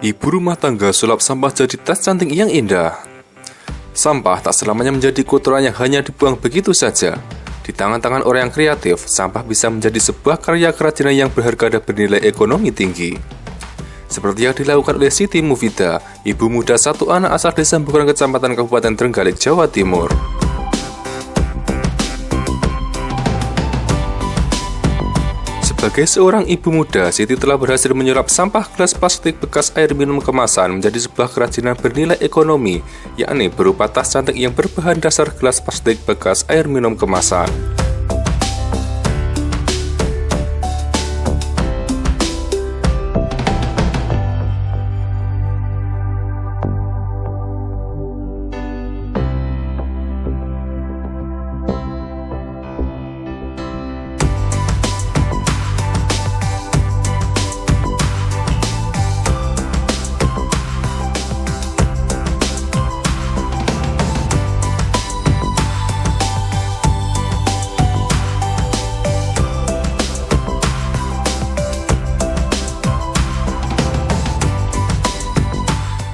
Ibu rumah tangga sulap sampah jadi tas cantik yang indah. Sampah tak selamanya menjadi kotoran yang hanya dibuang begitu saja. Di tangan-tangan orang yang kreatif, sampah bisa menjadi sebuah karya kerajinan yang berharga dan bernilai ekonomi tinggi. Seperti yang dilakukan oleh Siti Mufida, ibu muda satu anak asal desa Bukuran, Kecamatan Kabupaten Trenggalek, Jawa Timur. Sebagai seorang ibu muda, Siti telah berhasil menyulap sampah gelas plastik bekas air minum kemasan menjadi sebuah kerajinan bernilai ekonomi, yakni berupa tas cantik yang berbahan dasar gelas plastik bekas air minum kemasan.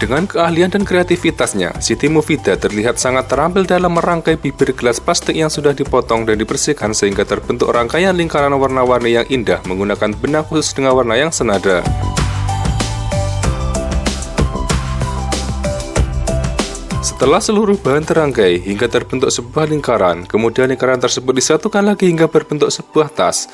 Dengan keahlian dan kreativitasnya, Siti Mufida terlihat sangat terampil dalam merangkai bibir gelas plastik yang sudah dipotong dan dibersihkan sehingga terbentuk rangkaian lingkaran warna-warni yang indah menggunakan benang khusus dengan warna yang senada. Setelah seluruh bahan terangkai hingga terbentuk sebuah lingkaran, kemudian lingkaran tersebut disatukan lagi hingga berbentuk sebuah tas.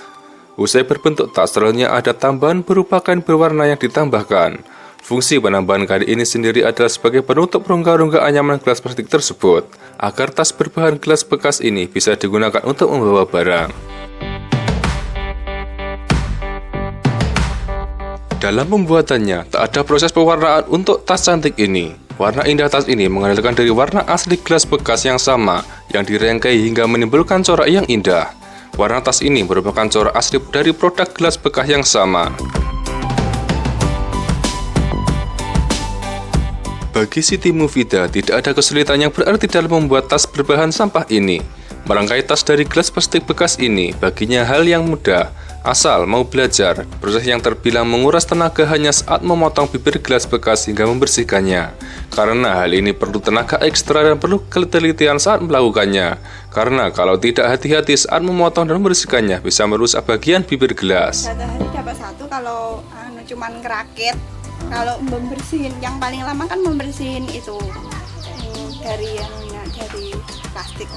Usai berbentuk tas, selanjutnya ada tambahan berupa kain berwarna yang ditambahkan. Fungsi penambahan kain ini sendiri adalah sebagai penutup rongga-rongga anyaman gelas plastik tersebut, agar tas berbahan gelas bekas ini bisa digunakan untuk membawa barang. Dalam pembuatannya, tak ada proses pewarnaan untuk tas cantik ini. Warna indah tas ini mengandalkan dari warna asli gelas bekas yang sama, yang dirangkai hingga menimbulkan corak yang indah. Warna tas ini merupakan corak asli dari produk gelas bekas yang sama. Bagi Siti Mufida, tidak ada kesulitan yang berarti dalam membuat tas berbahan sampah ini. Merangkai tas dari gelas plastik bekas ini baginya hal yang mudah, asal mau belajar. Proses yang terbilang menguras tenaga hanya saat memotong bibir gelas bekas hingga membersihkannya. Karena hal ini perlu tenaga ekstra dan perlu ketelitian saat melakukannya. Karena kalau tidak hati-hati saat memotong dan membersihkannya, bisa merusak bagian bibir gelas. Satu hari dapat satu kalau cuman ngerakit. Kalau membersihin, yang paling lama kan membersihin itu dari plastik.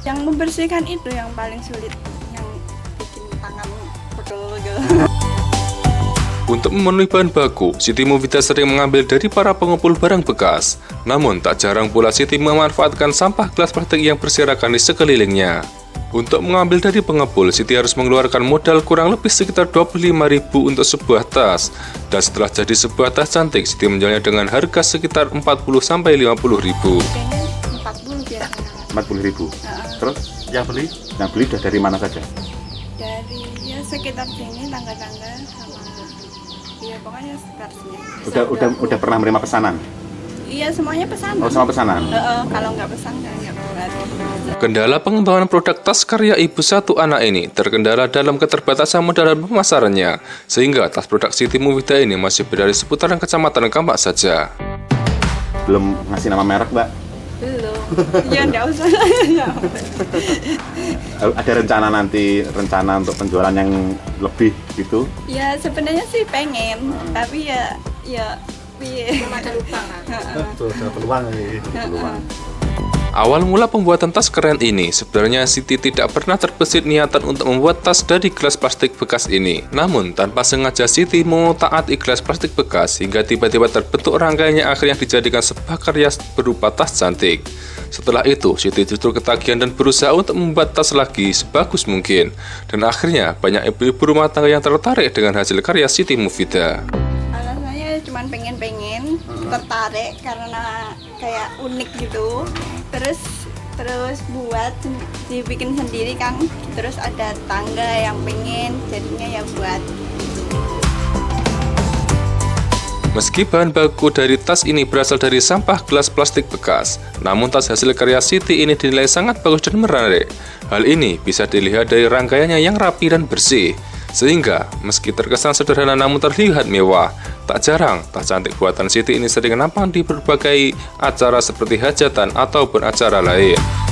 Yang membersihkan itu yang paling sulit, yang bikin tangan pegel-pegel. Untuk memenuhi bahan baku, Siti Mufida sering mengambil dari para pengumpul barang bekas. Namun tak jarang pula Siti memanfaatkan sampah gelas plastik yang berserakan di sekelilingnya. Untuk mengambil dari pengepul, Siti harus mengeluarkan modal kurang lebih sekitar 25.000 untuk sebuah tas. Dan setelah jadi sebuah tas cantik, Siti menjualnya dengan harga sekitar 40-50.000. 40 biasanya. 40.000. Terus yang beli udah dari mana saja? Dari ya sekitar sini, tangga-tangga sama ya pokoknya sekitar sini. Udah pernah menerima pesanan? Iya, semuanya pesanan. Oh, sama pesanan. Kalau nggak pesan nggak buat. Kendala pengembangan produk tas karya ibu satu anak ini terkendala dalam keterbatasan modal dan pemasarannya, sehingga tas produk Siti Mufida ini masih berada di seputaran Kecamatan Kampak saja. Belum ngasih nama merek, Mbak? Belum. Ya nggak usah. Ada rencana untuk penjualan yang lebih gitu? Ya sebenarnya sih pengen, tapi ya belum ada lupa kan. Betul, ada peluang nih. Awal mula pembuatan tas keren ini, sebenarnya Siti tidak pernah terbesit niatan untuk membuat tas dari gelas plastik bekas ini. Namun, tanpa sengaja Siti mau taati gelas plastik bekas, hingga tiba-tiba terbentuk rangkaiannya akhirnya dijadikan sebuah karya berupa tas cantik. Setelah itu, Siti justru ketagihan dan berusaha untuk membuat tas lagi sebagus mungkin. Dan akhirnya, banyak ibu-ibu rumah tangga yang tertarik dengan hasil karya Siti Mufida. Alasannya cuma pengen tertarik karena kayak unik gitu. Terus buat dibikin sendiri kan, terus ada tangga yang pengen, jadinya ya buat. Meski bahan baku dari tas ini berasal dari sampah gelas plastik bekas, namun tas hasil karya Siti ini dinilai sangat bagus dan menarik. Hal ini bisa dilihat dari rangkaiannya yang rapi dan bersih. Sehingga, meski terkesan sederhana namun terlihat mewah, tak jarang tas cantik buatan Siti ini sering nampak di berbagai acara seperti hajatan ataupun acara lain.